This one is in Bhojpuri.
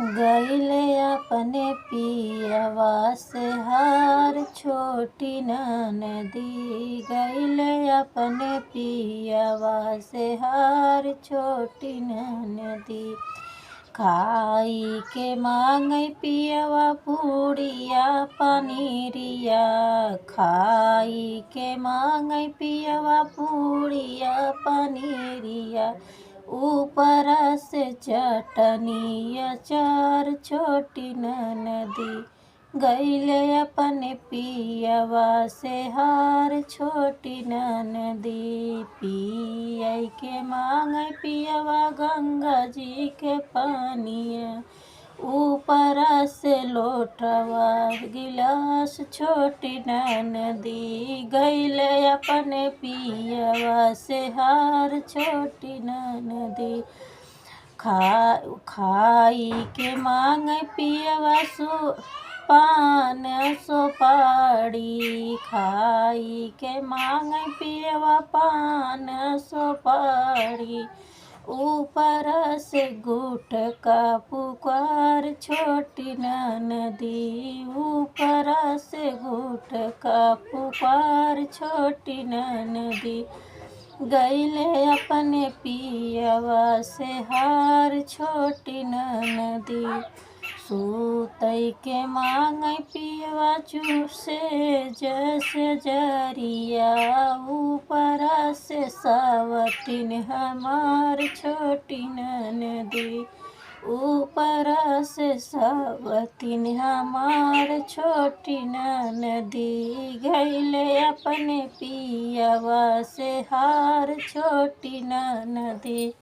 गइले अपने पियवा से हार छोटी ननदी। गइले अपने पियवा से हार छोटी ननदी। खाई के मांगै पियवा पूड़िया पनीरिया। खाई के मांगै पियवा पूड़िया पनीरिया। ऊपर से चटनी अचार छोटी ननदी। गइले अपने पियवा से हार छोटी ननदी। पियै के मांगै पियवा गंगा जी के पानिया। ऊपर से लोटवा गिलास छोटी ननदी। गइले अपने पियवा से हार छोटी ननदी। खाई के मांगै पियवा पान सुपारी। खाई के मांगै पियवा पान सुपारी। ऊपर से गुटका पुकार छोटी ननदी। ऊपर से गुटका पुकार छोटी ननदी। गइले अपने पियवा से हार छोटी ननदी। सूतै के मांगै पियवा चूसे जैसे जरिया। ऊपर से सावतिन हमार छोटी ननदी। ऊपर से सावतिन हमार छोटी ननदी। गइले अपने पियवा से हार छोटी ननदी।